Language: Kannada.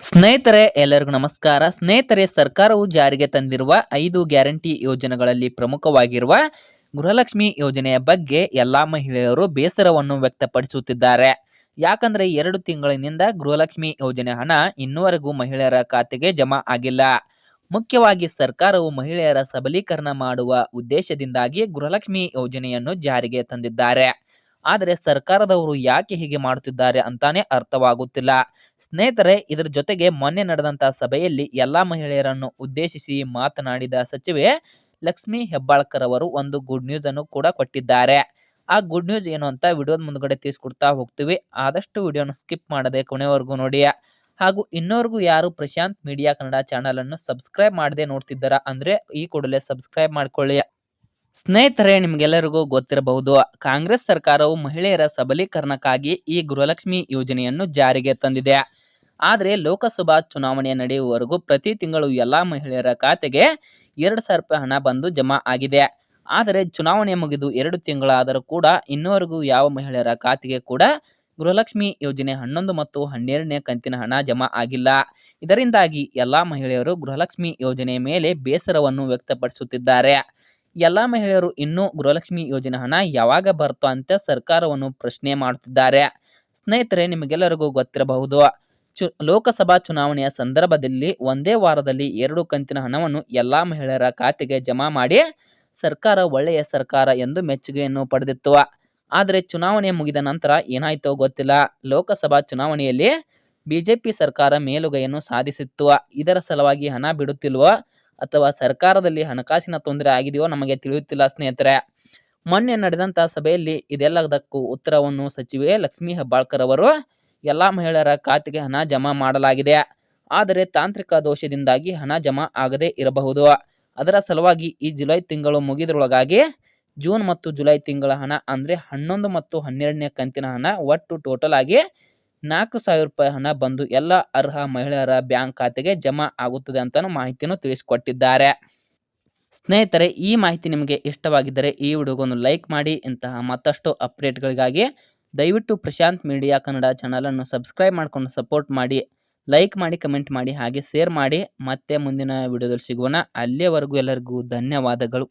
ಸ್ನೇಹಿತರೆ ಎಲ್ಲರಿಗೂ ನಮಸ್ಕಾರ. ಸ್ನೇಹಿತರೆ, ಸರ್ಕಾರವು ಜಾರಿಗೆ ತಂದಿರುವ 5 ಗ್ಯಾರಂಟಿ ಯೋಜನೆಗಳಲ್ಲಿ ಪ್ರಮುಖವಾಗಿರುವ ಗೃಹಲಕ್ಷ್ಮಿ ಯೋಜನೆಯ ಬಗ್ಗೆ ಎಲ್ಲಾ ಮಹಿಳೆಯರು ಬೇಸರವನ್ನು ವ್ಯಕ್ತಪಡಿಸುತ್ತಿದ್ದಾರೆ. ಯಾಕಂದ್ರೆ 2 ತಿಂಗಳಿನಿಂದ ಗೃಹಲಕ್ಷ್ಮಿ ಯೋಜನೆ ಹಣ ಇನ್ನೂವರೆಗೂ ಮಹಿಳೆಯರ ಖಾತೆಗೆ ಜಮಾ ಆಗಿಲ್ಲ. ಮುಖ್ಯವಾಗಿ ಸರ್ಕಾರವು ಮಹಿಳೆಯರ ಸಬಲೀಕರಣ ಮಾಡುವ ಉದ್ದೇಶದಿಂದಾಗಿ ಗೃಹಲಕ್ಷ್ಮಿ ಯೋಜನೆಯನ್ನು ಜಾರಿಗೆ ತಂದಿದ್ದಾರೆ. ಆದರೆ ಸರ್ಕಾರದವರು ಯಾಕೆ ಹೀಗೆ ಮಾಡುತ್ತಿದ್ದಾರೆ ಅಂತಾನೆ ಅರ್ಥವಾಗುತ್ತಿಲ್ಲ. ಸ್ನೇಹಿತರೆ, ಇದರ ಜೊತೆಗೆ ಮೊನ್ನೆ ನಡೆದಂತಹ ಸಭೆಯಲ್ಲಿ ಎಲ್ಲಾ ಮಹಿಳೆಯರನ್ನು ಉದ್ದೇಶಿಸಿ ಮಾತನಾಡಿದ ಸಚಿವೆ ಲಕ್ಷ್ಮಿ ಹೆಬ್ಬಾಳ್ಕರ್ ಅವರು ಒಂದು ಗುಡ್ ನ್ಯೂಸ್ ಅನ್ನು ಕೂಡ ಕೊಟ್ಟಿದ್ದಾರೆ. ಆ ಗುಡ್ ನ್ಯೂಸ್ ಏನು ಅಂತ ವಿಡಿಯೋದ ಮುಂದ್ಗಡೆ ತಿಳಿಸ್ಕೊಡ್ತಾ ಹೋಗ್ತೀವಿ. ಆದಷ್ಟು ವಿಡಿಯೋನ ಸ್ಕಿಪ್ ಮಾಡದೆ ಕೊನೆವರೆಗೂ ನೋಡಿ. ಹಾಗೂ ಇನ್ನೋರ್ಗೂ ಯಾರು ಪ್ರಶಾಂತ್ ಮೀಡಿಯಾ ಕನ್ನಡ ಚಾನಲ್ ಅನ್ನು ಸಬ್ಸ್ಕ್ರೈಬ್ ಮಾಡದೆ ನೋಡ್ತಿದ್ದಾರಾ ಅಂದ್ರೆ ಈ ಕೂಡಲೇ ಸಬ್ಸ್ಕ್ರೈಬ್ ಮಾಡ್ಕೊಳ್ಳಿ. ಸ್ನೇಹಿತರೆ, ನಿಮ್ಗೆಲ್ಲರಿಗೂ ಗೊತ್ತಿರಬಹುದು, ಕಾಂಗ್ರೆಸ್ ಸರ್ಕಾರವು ಮಹಿಳೆಯರ ಸಬಲೀಕರಣಕ್ಕಾಗಿ ಈ ಗೃಹಲಕ್ಷ್ಮಿ ಯೋಜನೆಯನ್ನು ಜಾರಿಗೆ ತಂದಿದೆ. ಆದರೆ ಲೋಕಸಭಾ ಚುನಾವಣೆ ನಡೆಯುವವರೆಗೂ ಪ್ರತಿ ತಿಂಗಳು ಎಲ್ಲಾ ಮಹಿಳೆಯರ ಖಾತೆಗೆ 2,000 ರೂಪಾಯಿ ಹಣ ಬಂದು ಜಮಾ ಆಗಿದೆ. ಆದರೆ ಚುನಾವಣೆ ಮುಗಿದು 2 ತಿಂಗಳಾದರೂ ಕೂಡ ಇನ್ನೂವರೆಗೂ ಯಾವ ಮಹಿಳೆಯರ ಖಾತೆಗೆ ಕೂಡ ಗೃಹಲಕ್ಷ್ಮಿ ಯೋಜನೆ 11 ಮತ್ತು 12ನೇ ಕಂತಿನ ಹಣ ಜಮಾ ಆಗಿಲ್ಲ. ಇದರಿಂದಾಗಿ ಎಲ್ಲಾ ಮಹಿಳೆಯರು ಗೃಹಲಕ್ಷ್ಮಿ ಯೋಜನೆಯ ಮೇಲೆ ಬೇಸರವನ್ನು ವ್ಯಕ್ತಪಡಿಸುತ್ತಿದ್ದಾರೆ. ಎಲ್ಲಾ ಮಹಿಳೆಯರು ಇನ್ನೂ ಗೃಹಲಕ್ಷ್ಮಿ ಯೋಜನೆ ಹಣ ಯಾವಾಗ ಬರುತ್ತೋ ಅಂತ ಸರ್ಕಾರವನ್ನು ಪ್ರಶ್ನೆ ಮಾಡುತ್ತಿದ್ದಾರೆ. ಸ್ನೇಹಿತರೆ, ನಿಮಗೆಲ್ಲರಿಗೂ ಗೊತ್ತಿರಬಹುದು, ಲೋಕಸಭಾ ಚುನಾವಣೆಯ ಸಂದರ್ಭದಲ್ಲಿ ಒಂದೇ ವಾರದಲ್ಲಿ 2 ಕಂತಿನ ಹಣವನ್ನು ಎಲ್ಲಾ ಮಹಿಳೆಯರ ಖಾತೆಗೆ ಜಮಾ ಮಾಡಿ ಸರ್ಕಾರ ಒಳ್ಳೆಯ ಸರ್ಕಾರ ಎಂದು ಮೆಚ್ಚುಗೆಯನ್ನು ಪಡೆದಿತ್ತು. ಆದರೆ ಚುನಾವಣೆ ಮುಗಿದ ನಂತರ ಏನಾಯ್ತೋ ಗೊತ್ತಿಲ್ಲ. ಲೋಕಸಭಾ ಚುನಾವಣೆಯಲ್ಲಿ ಬಿಜೆಪಿ ಸರ್ಕಾರ ಮೇಲುಗೈಯನ್ನು ಸಾಧಿಸಿತ್ತು. ಇದರ ಸಲುವಾಗಿ ಹಣ ಬಿಡುತ್ತಿಲ್ವೋ ಅಥವಾ ಸರ್ಕಾರದಲ್ಲಿ ಹಣಕಾಸಿನ ತೊಂದರೆ ಆಗಿದೆಯೋ ನಮಗೆ ತಿಳಿಯುತ್ತಿಲ್ಲ. ಸ್ನೇಹಿತರೆ, ಮೊನ್ನೆ ನಡೆದಂತಹ ಸಭೆಯಲ್ಲಿ ಇದೆಲ್ಲದಕ್ಕೂ ಉತ್ತರವನ್ನು ಸಚಿವೆ ಲಕ್ಷ್ಮಿ ಹೆಬ್ಬಾಳ್ಕರ್ ಅವರು ಎಲ್ಲಾ ಮಹಿಳೆಯರ ಖಾತೆಗೆ ಹಣ ಜಮಾ ಮಾಡಲಾಗಿದೆ. ಆದರೆ ತಾಂತ್ರಿಕ ದೋಷದಿಂದಾಗಿ ಹಣ ಜಮಾ ಆಗದೇ ಇರಬಹುದು. ಅದರ ಸಲುವಾಗಿ ಈ ಜುಲೈ ತಿಂಗಳು ಮುಗಿದ್ರೊಳಗಾಗಿ ಜೂನ್ ಮತ್ತು ಜುಲೈ ತಿಂಗಳ ಹಣ ಅಂದ್ರೆ 11 ಮತ್ತು 12ನೇ ಕಂತಿನ ಹಣ ಒಟ್ಟು ಟೋಟಲ್ ಆಗಿ 4,000 ರೂಪಾಯಿ ಹಣ ಬಂದು ಎಲ್ಲ ಅರ್ಹ ಮಹಿಳೆಯರ ಬ್ಯಾಂಕ್ ಖಾತೆಗೆ ಜಮಾ ಆಗುತ್ತದೆ ಅಂತ ಮಾಹಿತಿಯನ್ನು ತಿಳಿಸಿಕೊಟ್ಟಿದ್ದಾರೆ. ಸ್ನೇಹಿತರೆ, ಈ ಮಾಹಿತಿ ನಿಮಗೆ ಇಷ್ಟವಾಗಿದ್ದರೆ ಈ ವಿಡಿಯೋಗೊಂದು ಲೈಕ್ ಮಾಡಿ. ಇಂತಹ ಮತ್ತಷ್ಟು ಅಪ್ಡೇಟ್ಗಳಿಗಾಗಿ ದಯವಿಟ್ಟು ಪ್ರಶಾಂತ್ ಮೀಡಿಯಾ ಕನ್ನಡ ಚಾನಲನ್ನು ಸಬ್ಸ್ಕ್ರೈಬ್ ಮಾಡ್ಕೊಂಡು ಸಪೋರ್ಟ್ ಮಾಡಿ. ಲೈಕ್ ಮಾಡಿ, ಕಮೆಂಟ್ ಮಾಡಿ, ಹಾಗೆ ಶೇರ್ ಮಾಡಿ. ಮತ್ತೆ ಮುಂದಿನ ವಿಡಿಯೋದಲ್ಲಿ ಸಿಗೋಣ. ಅಲ್ಲಿಯವರೆಗೂ ಎಲ್ಲರಿಗೂ ಧನ್ಯವಾದಗಳು.